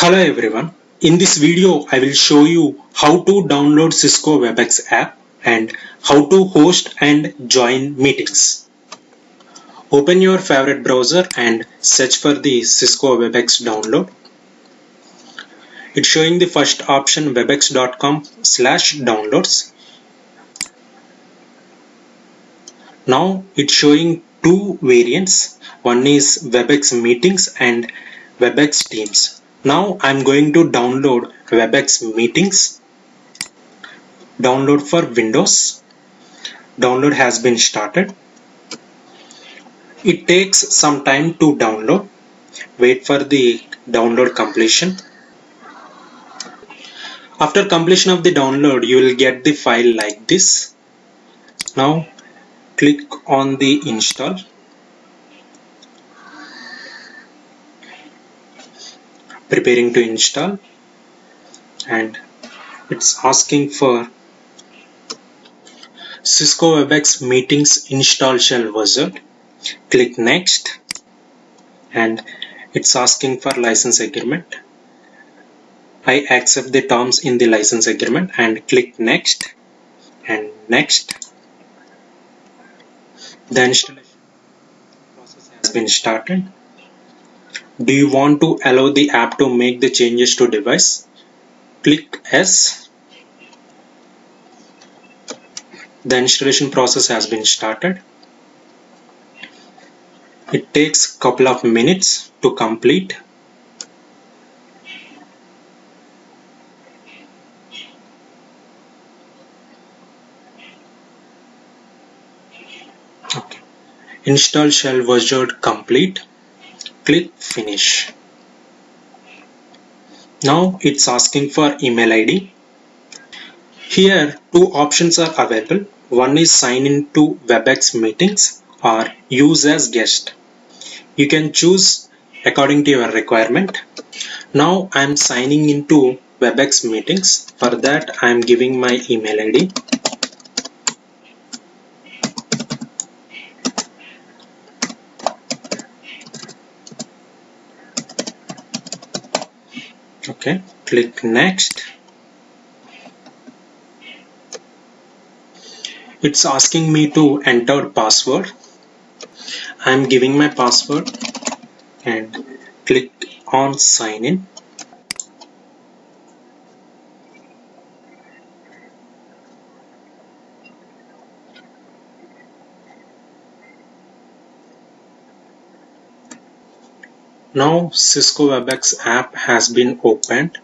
Hello everyone. In this video, I will show you how to download Cisco WebEx app and how to host and join meetings. Open your favorite browser and search for the Cisco WebEx download. It's showing the first option webex.com/downloads. Now it's showing two variants. One is WebEx Meetings and WebEx Teams. Now I'm going to download WebEx Meetings. Download for Windows. Download has been started. It takes some time to download. Wait for the download completion. After completion of the download, you will get the file like this. Now click on the install. Preparing to install, and it's asking for Cisco WebEx Meetings install shell wizard. Click next, and it's asking for license agreement. I accept the terms in the license agreement and click next and next. The installation process has been started. Do you want to allow the app to make the changes to device? Click yes. The installation process has been started. It takes a couple of minutes to complete. Okay. Install shell wizard complete. Click finish. Now it's asking for email ID. Here two options are available. One is sign in to WebEx Meetings or use as guest. You can choose according to your requirement. Now I'm signing into WebEx Meetings. For that I'm giving my email ID. Okay, click next. It's asking me to enter password. I'm giving my password and click on sign in. Now Cisco WebEx app has been opened.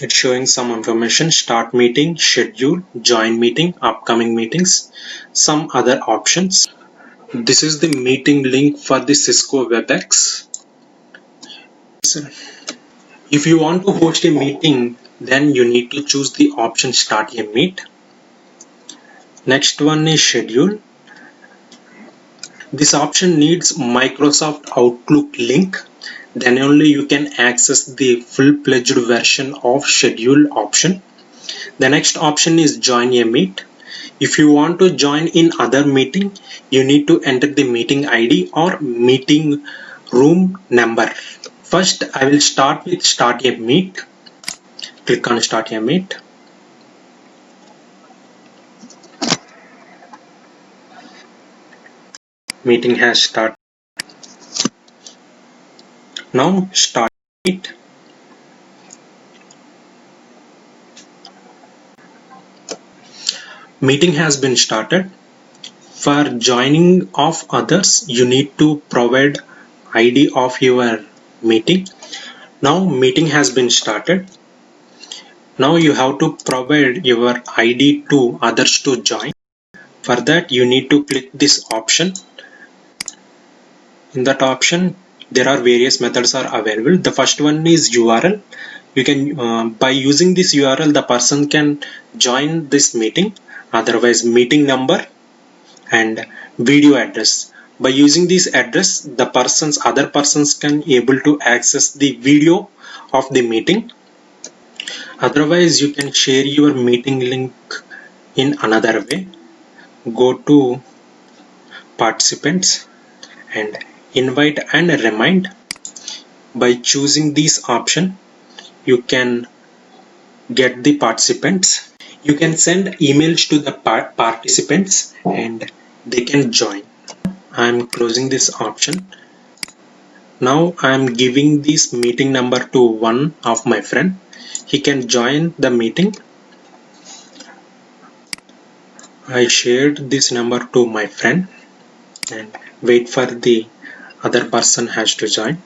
It's showing some information: start meeting, schedule, join meeting, upcoming meetings, some other options. This is the meeting link for the Cisco WebEx. If you want to host a meeting, then you need to choose the option start a meet. Next one is schedule. This option needs Microsoft Outlook link. Then only you can access the full-fledged version of schedule option. The next option is join a meet. If you want to join in other meeting, you need to enter the meeting ID or meeting room number. First, I will start with start a meet. Click on start a meet. Meeting has started. Now start meet. Meeting has been started. For joining of others, you need to provide ID of your meeting. Now meeting has been started. Now you have to provide your ID to others to join. For that you need to click this option. In that option there are various methods are available. The first one is URL. You can by using this URL the person can join this meeting. Otherwise meeting number and video address. By using this address the other persons can able to access the video of the meeting. Otherwise you can share your meeting link in another way. Go to participants and invite and remind. By choosing this option, you can get the participants. You can send emails to the participants and they can join. I'm closing this option. Now I'm giving this meeting number to one of my friend. He can join the meeting. I shared this number to my friend and wait for the other person has to join.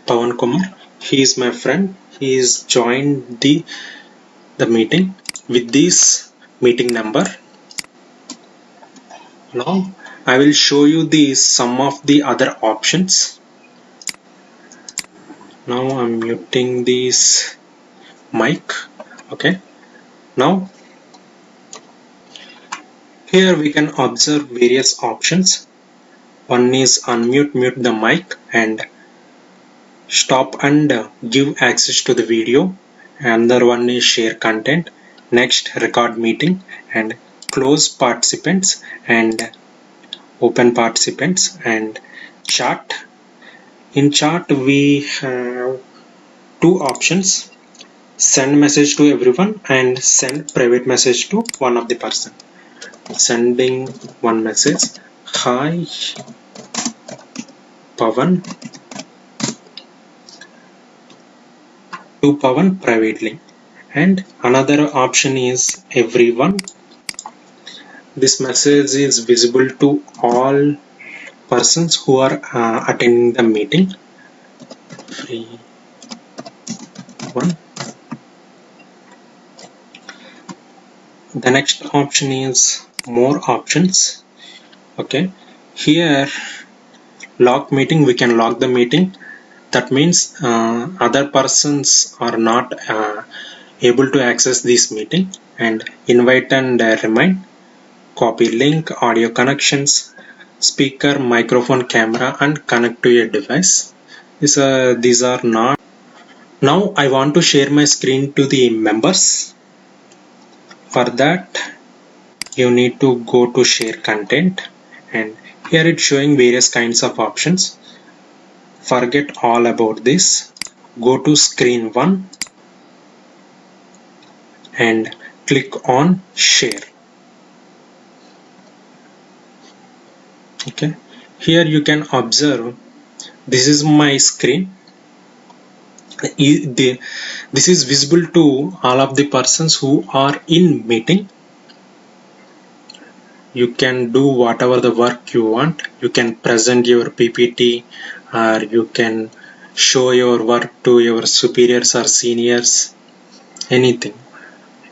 Pawan Kumar, he is my friend. He is joined the meeting with this meeting number. Now I will show you the some of the other options. Now I'm muting this mic. Okay. Now here we can observe various options. One is unmute, mute the mic, and stop and give access to the video. Another one is share content. Next, record meeting, and close participants and open participants, and chat. In chat we have two options: send message to everyone and send private message to one of the person. Sending one message: hi Pawan, to Pawan privately. And another option is everyone. This message is visible to all persons who are attending the meeting. Free one. The next option is more options. Okay, here lock meeting, we can lock the meeting. That means other persons are not able to access this meeting. And invite and remind, copy link, audio connections, speaker, microphone, camera, and connect to your device. These are not. Now I want to share my screen to the members. For that, you need to go to share content, and here it's showing various kinds of options. Forget all about this. Go to screen 1 and click on share. Okay, here you can observe this is my screen. This is visible to all of the persons who are in meeting. You can do whatever the work you want. You can present your PPT, or you can show your work to your superiors or seniors, anything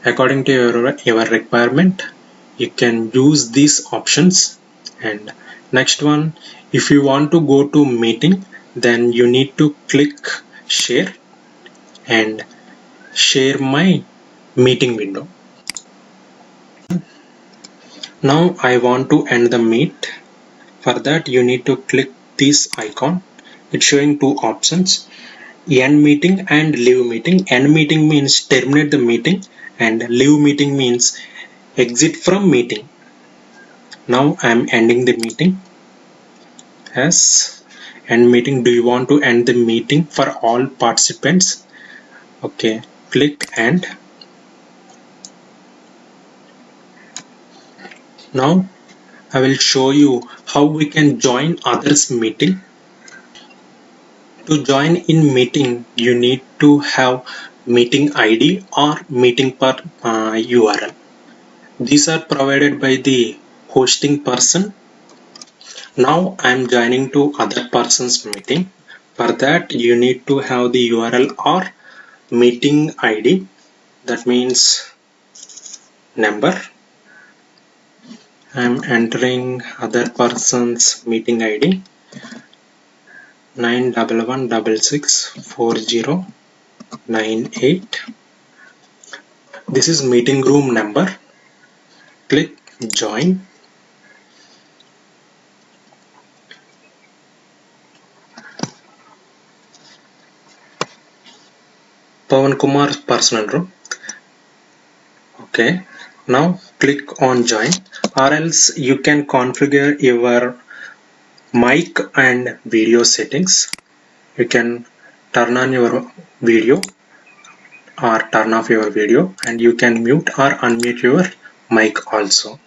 according to your requirement. You can use these options. And next one, if you want to go to meeting, then you need to click share and share my meeting window. Now I want to end the meet. For that, you need to click this icon. It's showing two options: end meeting and leave meeting. End meeting means terminate the meeting, and leave meeting means exit from meeting. Now I am ending the meeting. Yes, end meeting. Do you want to end the meeting for all participants? Okay, click end. Now I will show you how we can join others meeting. To join in meeting, you need to have meeting ID or meeting per URL. These are provided by the hosting person. Now I am joining to other person's meeting. For that, you need to have the URL or meeting ID. That means number. I am entering other person's meeting ID 911664098. This is meeting room number. Click join. Pawan Kumar's personal room. Okay, now click on join, or else you can configure your mic and video settings. You can turn on your video or turn off your video, and you can mute or unmute your mic also.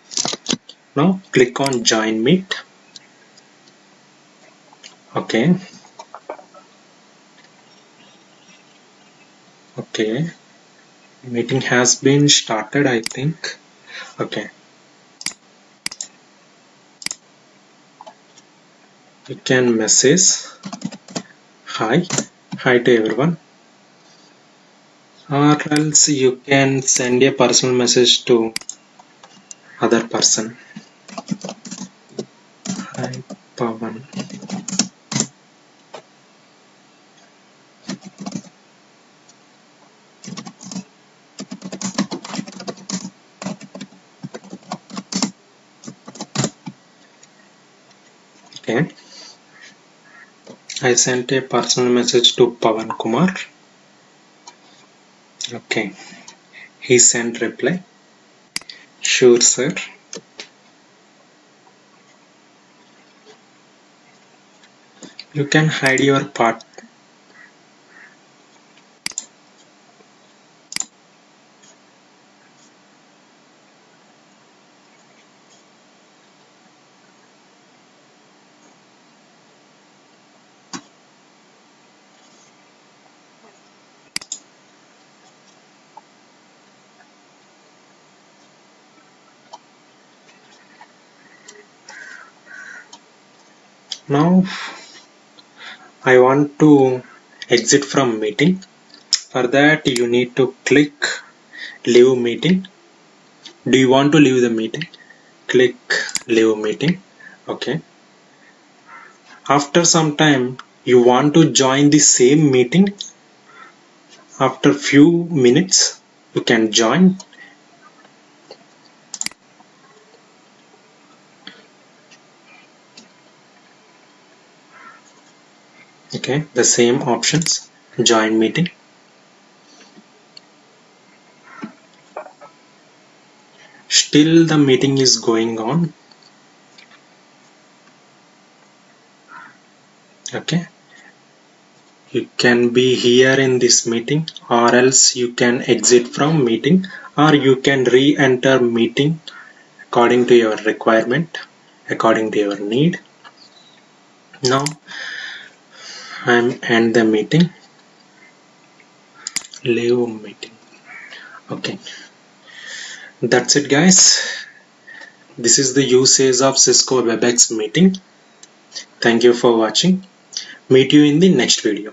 Now click on join meet. Okay. Meeting has been started, I think. Okay, you can message hi to everyone, or else you can send a personal message to other person. Hi Pawan. Okay, I sent a personal message to Pawan Kumar. Okay, he sent reply, sure sir. You can hide your part. Now I want to exit from meeting. For that you need to click leave meeting. Do you want to leave the meeting? Click leave meeting. Okay. After some time you want to join the same meeting. After few minutes you can join. Okay, the same options, join meeting. Still the meeting is going on. Okay, you can be here in this meeting, or else you can exit from meeting, or you can re-enter meeting according to your requirement, according to your need. Now I'm end the meeting, leave meeting. Okay, that's it guys. This is the usage of Cisco WebEx meeting. Thank you for watching. Meet you in the next video.